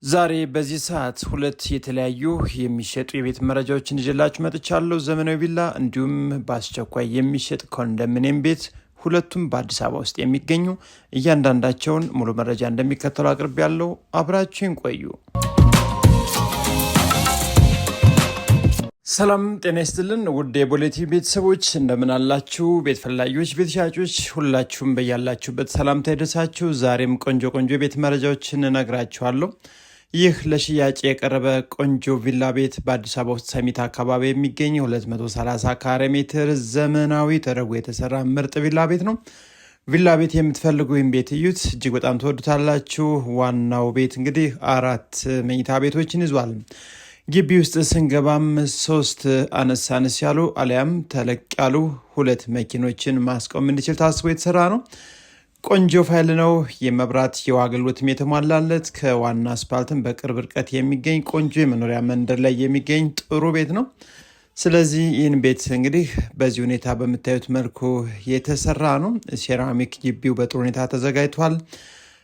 ዛሬ በዚህ ሰዓት ሁለት የተለያዩ የሚሸጡ የቤት መረጃዎችን ይዤላችሁ መጥቻለሁ። ዘመናዊ ቪላ እንዲሁም በአስቸኳይ የሚሸጥ ኮንዶሚኒየም ቤት ሁለቱም በአዲስ አበባ ውስጥ የሚገኙ እያንዳንዳቸውን ሙሉ መረጃ እንደሚከተሉ አቅርቤያለሁ። አብራችሁን ቆዩ። ሰላም ጤና ይስጥልን ውድ የቦሌ ቲቪ ቤተሰቦች እንደምን አላችሁ? ቤት ፈላጊዎች፣ ቤት ሻጮች ሁላችሁም በያላችሁበት ሰላምታ ይድረሳችሁ። ዛሬም ቆንጆ የቤት መረጃዎችን እነግራችኋለሁ። ይህ ለሽያጭ የቀረበ ቆንጆ ቪላ ቤት በአዲስ አበባ ውስጥ ሰሚት አካባቢ የሚገኝ 230 ካሬ ሜትር ዘመናዊ ተደርጎ የተሰራ ምርጥ ቪላ ቤት ነው። ቪላ ቤት የምትፈልጉ ወይም ቤት እዩት፣ እጅግ በጣም ትወዱታላችሁ። ዋናው ቤት እንግዲህ 4 መኝታ ቤቶችን ይዟል። ግቢ ውስጥ ስንገባም 3 አነስ ያሉ አሊያም ተለቅ ያሉ 2 መኪኖችን ማስቆም እንዲችል ታስቦ የተሰራ ነው። ቆንጆ ፋይል ነው። የመብራት የውሃ አገልግሎትም የተሟላለት ከዋና አስፓልትም በቅርብ ርቀት የሚገኝ ቆንጆ የመኖሪያ መንደር ላይ የሚገኝ ጥሩ ቤት ነው። ስለዚህ ይህን ቤት እንግዲህ በዚህ ሁኔታ በምታዩት መልኩ የተሰራ ነው። ሴራሚክ ግቢው በጥሩ ሁኔታ ተዘጋጅቷል።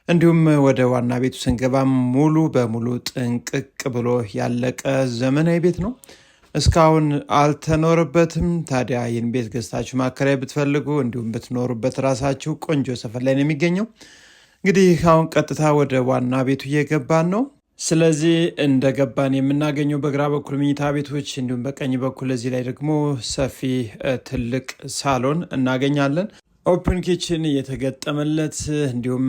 እንዲሁም ወደ ዋና ቤቱ ስንገባም ሙሉ በሙሉ ጥንቅቅ ብሎ ያለቀ ዘመናዊ ቤት ነው። እስካሁን አልተኖርበትም። ታዲያ ይህን ቤት ገዝታችሁ ማከራየት ብትፈልጉ እንዲሁም ብትኖሩበት ራሳችሁ ቆንጆ ሰፈር ላይ ነው የሚገኘው። እንግዲህ አሁን ቀጥታ ወደ ዋና ቤቱ እየገባን ነው። ስለዚህ እንደገባን የምናገኘው በግራ በኩል መኝታ ቤቶች እንዲሁም በቀኝ በኩል እዚህ ላይ ደግሞ ሰፊ ትልቅ ሳሎን እናገኛለን። ኦፕን ኪችን የተገጠመለት እንዲሁም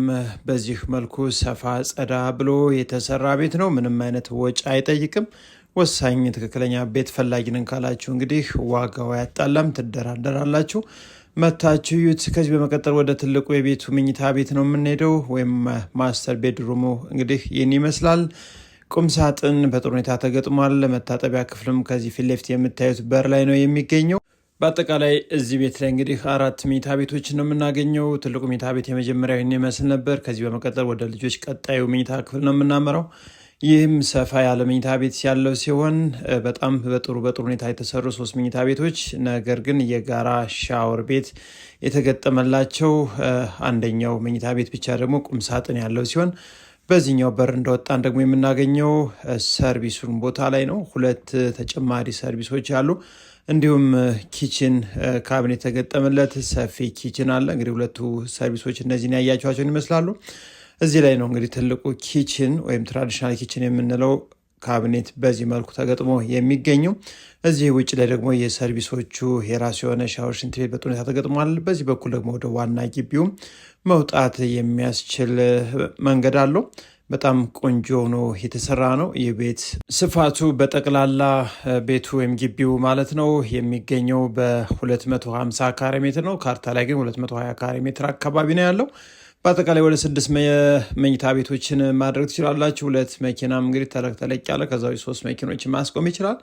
በዚህ መልኩ ሰፋ ጸዳ ብሎ የተሰራ ቤት ነው። ምንም አይነት ወጪ አይጠይቅም። ወሳኝ ትክክለኛ ቤት ፈላጊንን ካላችሁ እንግዲህ ዋጋው ያጣላም፣ ትደራደራላችሁ። መታችሁ ዩት። ከዚህ በመቀጠል ወደ ትልቁ የቤቱ መኝታ ቤት ነው የምንሄደው፣ ወይም ማስተር ቤድሩሙ እንግዲህ ይህን ይመስላል። ቁም ሳጥን በጥሩ ሁኔታ ተገጥሟል። መታጠቢያ ክፍልም ከዚህ ፊት ለፊት የምታዩት በር ላይ ነው የሚገኘው። በአጠቃላይ እዚህ ቤት ላይ እንግዲህ 4 መኝታ ቤቶች ነው የምናገኘው። ትልቁ መኝታ ቤት የመጀመሪያው ይህን ይመስል ነበር። ከዚህ በመቀጠል ወደ ልጆች ቀጣዩ መኝታ ክፍል ነው የምናመራው። ይህም ሰፋ ያለ መኝታ ቤት ያለው ሲሆን በጣም በጥሩ ሁኔታ የተሰሩ 3 መኝታ ቤቶች፣ ነገር ግን የጋራ ሻወር ቤት የተገጠመላቸው አንደኛው መኝታ ቤት ብቻ ደግሞ ቁም ሳጥን ያለው ሲሆን በዚህኛው በር እንደወጣን ደግሞ የምናገኘው ሰርቪሱን ቦታ ላይ ነው። 2 ተጨማሪ ሰርቪሶች አሉ። እንዲሁም ኪችን ካቢኔት የተገጠመለት ሰፊ ኪችን አለ። እንግዲህ 2 ሰርቪሶች እነዚህን ያያቸዋቸውን ይመስላሉ። እዚህ ላይ ነው እንግዲህ ትልቁ ኪችን ወይም ትራዲሽናል ኪችን የምንለው ካቢኔት በዚህ መልኩ ተገጥሞ የሚገኘው። እዚህ ውጭ ላይ ደግሞ የሰርቪሶቹ የራሱ የሆነ ሻወር፣ ሽንት ቤት በጥሩ ሁኔታ ተገጥሟል። በዚህ በኩል ደግሞ ወደ ዋና ግቢው መውጣት የሚያስችል መንገድ አለው። በጣም ቆንጆ ሆኖ የተሰራ ነው። ይህ ቤት ስፋቱ በጠቅላላ ቤቱ ወይም ግቢው ማለት ነው የሚገኘው በ250 ካሬ ሜትር ነው። ካርታ ላይ ግን 220 ካሬ ሜትር አካባቢ ነው ያለው። በአጠቃላይ ወደ 6 መኝታ ቤቶችን ማድረግ ትችላላችሁ። 2 መኪናም እንግዲህ ተለቅ ያለ ከዛ 3 መኪኖችን ማስቆም ይችላል።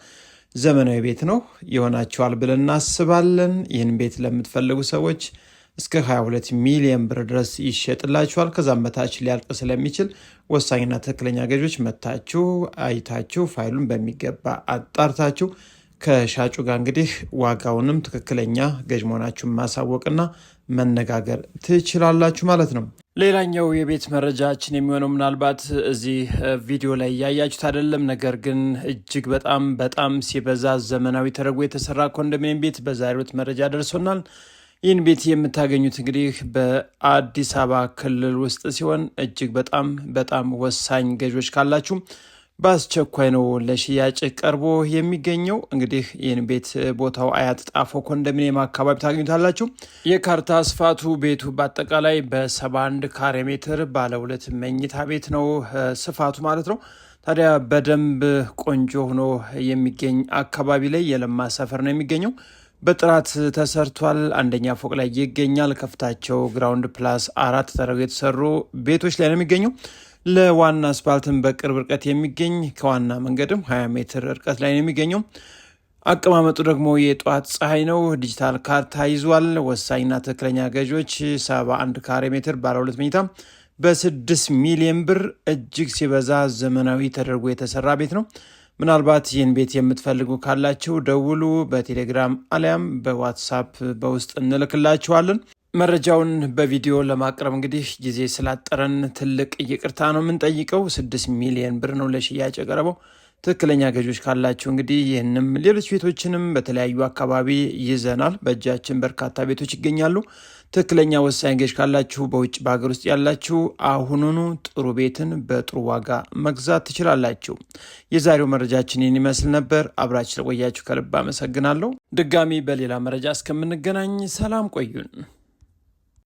ዘመናዊ ቤት ነው ይሆናችኋል ብለን እናስባለን። ይህን ቤት ለምትፈልጉ ሰዎች እስከ 22 ሚሊዮን ብር ድረስ ይሸጥላችኋል። ከዛም በታች ሊያልቅ ስለሚችል ወሳኝና ትክክለኛ ገዢዎች መታችሁ አይታችሁ ፋይሉን በሚገባ አጣርታችሁ ከሻጩ ጋር እንግዲህ ዋጋውንም ትክክለኛ ገዥ መሆናችሁን ማሳወቅና መነጋገር ትችላላችሁ ማለት ነው። ሌላኛው የቤት መረጃችን የሚሆነው ምናልባት እዚህ ቪዲዮ ላይ እያያችሁት አይደለም፣ ነገር ግን እጅግ በጣም ሲበዛ ዘመናዊ ተደርጎ የተሰራ ኮንዶሚኒየም ቤት በዛሬው ዕለት መረጃ ደርሶናል። ይህን ቤት የምታገኙት እንግዲህ በአዲስ አበባ ክልል ውስጥ ሲሆን እጅግ በጣም ወሳኝ ገዢዎች ካላችሁ በአስቸኳይ ነው ለሽያጭ ቀርቦ የሚገኘው። እንግዲህ ይህን ቤት ቦታው አያት ጣፎ ኮንዶሚኒየም አካባቢ ታገኙታላችሁ። የካርታ ስፋቱ ቤቱ በአጠቃላይ በ71 ካሬ ሜትር ባለ 2 መኝታ ቤት ነው ስፋቱ ማለት ነው። ታዲያ በደንብ ቆንጆ ሆኖ የሚገኝ አካባቢ ላይ የለማ ሰፈር ነው የሚገኘው። በጥራት ተሰርቷል። አንደኛ ፎቅ ላይ ይገኛል። ከፍታቸው ግራውንድ ፕላስ 4 ተደርገው የተሰሩ ቤቶች ላይ ነው የሚገኘው። ለዋና አስፓልትን በቅርብ ርቀት የሚገኝ ከዋና መንገድም 20 ሜትር ርቀት ላይ ነው የሚገኘው። አቀማመጡ ደግሞ የጠዋት ፀሐይ ነው። ዲጂታል ካርታ ይዟል። ወሳኝና ትክክለኛ ገዢዎች 71 ካሬ ሜትር ባለ 2 መኝታ በ6 ሚሊዮን ብር እጅግ ሲበዛ ዘመናዊ ተደርጎ የተሰራ ቤት ነው። ምናልባት ይህን ቤት የምትፈልጉ ካላችሁ ደውሉ። በቴሌግራም አሊያም በዋትሳፕ በውስጥ እንልክላችኋለን። መረጃውን በቪዲዮ ለማቅረብ እንግዲህ ጊዜ ስላጠረን ትልቅ ይቅርታ ነው የምንጠይቀው። 6 ሚሊዮን ብር ነው ለሽያጭ የቀረበው። ትክክለኛ ገዢዎች ካላችሁ እንግዲህ ይህንም ሌሎች ቤቶችንም በተለያዩ አካባቢ ይዘናል። በእጃችን በርካታ ቤቶች ይገኛሉ። ትክክለኛ ወሳኝ ገዥ ካላችሁ በውጭ በሀገር ውስጥ ያላችሁ አሁኑኑ ጥሩ ቤትን በጥሩ ዋጋ መግዛት ትችላላችሁ። የዛሬው መረጃችን ይህን ይመስል ነበር። አብራችሁ ስለቆያችሁ ከልብ አመሰግናለሁ። ድጋሚ በሌላ መረጃ እስከምንገናኝ ሰላም ቆዩን።